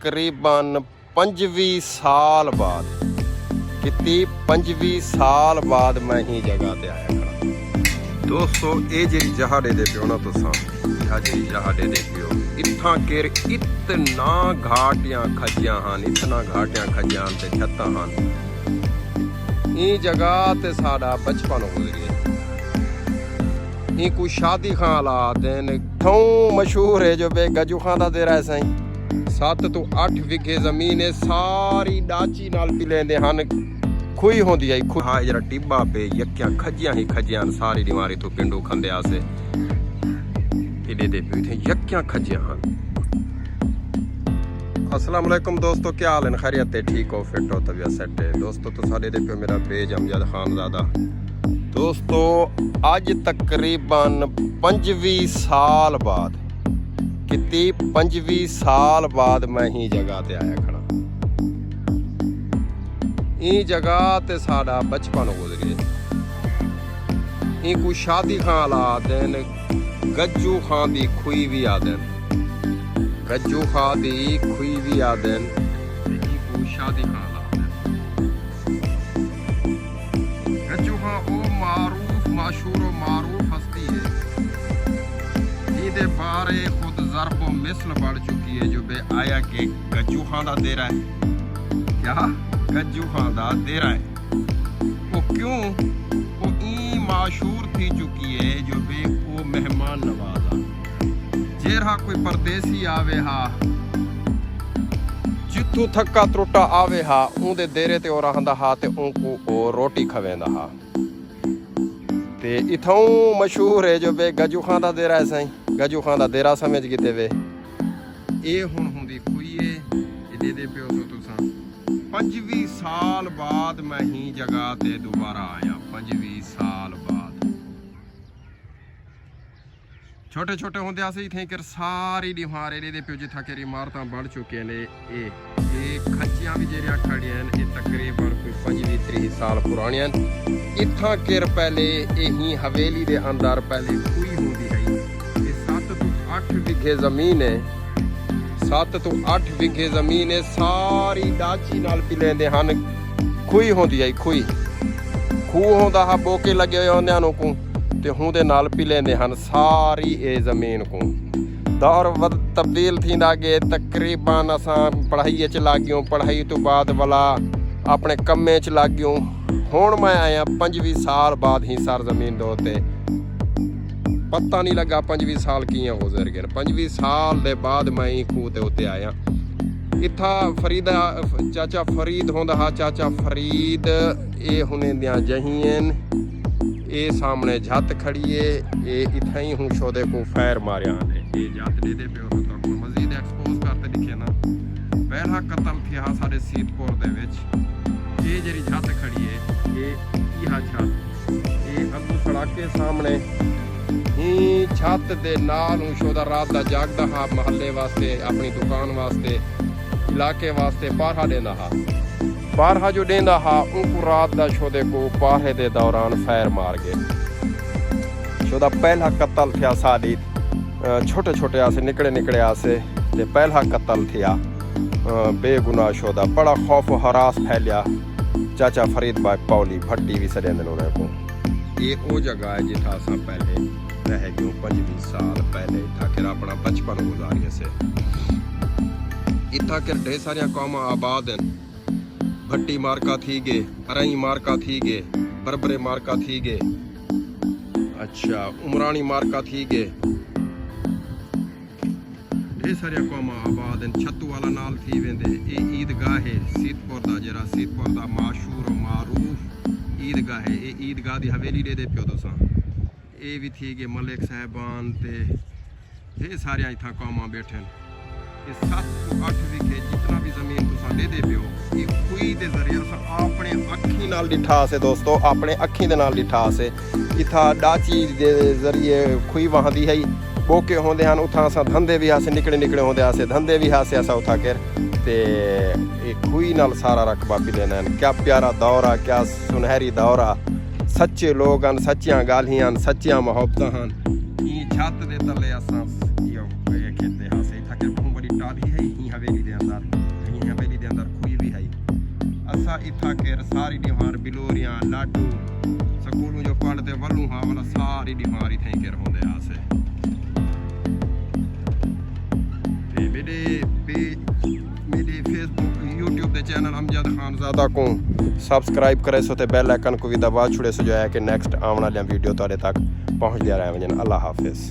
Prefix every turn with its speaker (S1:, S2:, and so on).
S1: तकरीबन 25 साल बाद कितनी 25 साल बाद मैं ही जगह ते आया खड़ा। दोस्तों ये जी जहा दे पियो ना तुसा जी जहा दे पियो इत्थां केर इतना घाटियां खजियां हन, इतना घाटियां खजियां ते छत्तां हन। ये जगह ते साडा बचपन गुजरी कोई शादी खां हालात थों मशहूर है जो बे गजू खां दा देरा है साईं। 7 ਤੋਂ 8 विघे जमीन है सारी डाची नाल पिलेंदे हन। खुई होंदी है खुई हा जरा टिब्बा पे यक्या खजियां ही खजियां सारी दीवारी तो पिंडू खंदे आसे इदे दे पे यक्या खजियां हन। अस्सलाम वालेकुम दोस्तों, क्या हाल है? खैरियत है? ठीक हो? फिट हो? तबीयत सेट है? दोस्तों तो साडे दे पे मेरा बेज अमजद खानजादा दोस्तों अज तकरीबन 25 साल बाद कितनी 25 साल बाद मैं ही जगह ते आया खड़ा। ये जगह ते साडा बचपन गुजरी कोई शादी खां हालात गज्जू खां दी खुई भी आदन, गज्जू खां दी खुई भी आदन कोई शादी खां गज्जू खां ओ मारूफ मशहूर मारूफ हस्ती है जिहदे बारे खुद ज़रब मिसल बढ़ चुकी है जो बे आया के गज्जू खां दा देरा है। क्या गज्जू खां दा देरा है वो क्यों वो ई मशहूर थी चुकी है जो बे वो मेहमान नवाजा जेरा कोई परदेसी आवे हा जिथों थक्का त्रुटा आवे हा उनदे देरे ते और रहंदा हा ते उनको ओ रोटी खवेंदा हा। ते इथों मशहूर है जो बे गजू खां दा देरा है साईं। गजू खां दा देरा समझ गिते वे ये हुण हुंदी खुई है इदे दे पियो सो तुसां 25 साल बाद मैं ही जगह ते दोबारा आया। 25 साल बाद छोटे छोटे होंदे आसे इथे कर सारी दीवार इदे दे पियो जिथा केर इमारतां बढ़ चुके ने ये खचियां भी जेरिया खड़ियां ये तकरीबन कोई 25-30 साल पुरानियां। इत्थां केर पहले यही हवेली दे अंदर पहले खुई होंदी है। ये 7 ਤੋਂ 8 विघे जमीन है, 7 ਤੋਂ 8 विघे जमीन है सारी डाची नाल पिलेंदे हन। खुई होंदी है खुई खूह होंदा हा बोके लगे होए होंदे हन को ते हुंदे नाल पिलेंदे हन सारी ये जमीन को। दौर वध तब्दील थींदा गए तकरीबन असां पढ़ाई च लग गयूं, पढ़ाई तो बाद वाला अपने कम्मे च लग गयूं। हुण मैं आया 25 साल बाद ही सर जमीन दे उत्ते पता नहीं लगा 25 साल कियां गुजर गए। 25 साल दे बाद मैं ही खूह ते उत्ते आया। इत्था फरीदा चाचा फरीद होंदा हा, चाचा फरीद ये हुने दियां जहीन ये सामने झत खड़ी है ये इतना ही हूँ शोदे को फैर मारिया ने ये जत दे दे पे तो मजीद एक्सपोज करते दिखे ना पहला कत्ल थिया साडे सीतपुर दे विच। ये जेरी झत खड़ी है ये इहा छत ये अगू सड़के सामने ही छत दे नाल हूँ शोदा रात दा जागदा हा महल्ले वास्ते अपनी दुकान वास्ते इलाके वास्ते पारा देंदा हा। पारहा जो देंदा हा उनको रात दा शोदे को पारे दे दौरान फैर मार गए। शोदा पहला कत्ल थिया साडी छोटे छोटे आसे निकले आसे ते पहला कत्ल थिया बेगुनाह शोदा बड़ा खौफ हरास फैलिया। चाचा फरीद भाई पौली भट्टी भी सडेंदे उन्हें को ये वो जगह है जिथा असां पहले रह गए 25 साल पहले इथा के अपना बचपन गुजारिए से। इथा के ढेर सारिया कौमां आबाद हैं। भट्टी मार्का थी गे, अरई मार्का थी गे, बरबरे मार्का थी गे, अच्छा उमरानी मार्का थी गे। ढेर सारिया कौमां आबाद हैं। छत्तू वाला नाल थी वेंदे ये ईदगाह है सीतपुर दा जरा सीतपुर दा मशहूर मारूफ ईदगाह है। ये ईदगाह दी हवेली दे पियो तुसां ये भी थी गे मलिक साहबान ते ढेर सारिया इत्थां कौमां बैठे। ये 7 ਤੋਂ 8 विघे जितना भी जमीन तुसां दे पियो ये खुई दे जरिए अपने अखी नाल डिठा से दोस्तों अपने अखी दे नाल डिठा से इथा डाची दे जरिए खुई वहांदी है बोके होंदे हन। उथा असां धंधे भी हासे निकले होंदे आसे धंधे भी हासे असां उथा कर ते ये खुई नाल सारा रकबा पिलेना। क्या प्यारा दौर आ, क्या सुनहरी दौर आ। सच्चे लोग हन, सच्चियां गालियां हन, सच्चियां मुहब्बतां हन। ई छत दे तले असां खेते हासे इथा के बहुत बड़ी टाली है ही हवेली दे अंदर। जी हवेली के अंदर खुई भी है असा इथा केर सारी डिमार बिलोरियां लाडू स्कूलों जो पढ़ते वलू हाँ वाला सारी डिमार इथे केर होंदे आसे ते मेरे फेसबुक यूट्यूब के चैनल अमजद खानजादा को सबसक्राइब करे सो ते बेल आइकन को भी दबा छुड़े सो जो है कि नेक्स्ट आने वाली वीडियो तुहाडे तक पहुँचदियां रह वञनि। अल्लाह हाफिज़।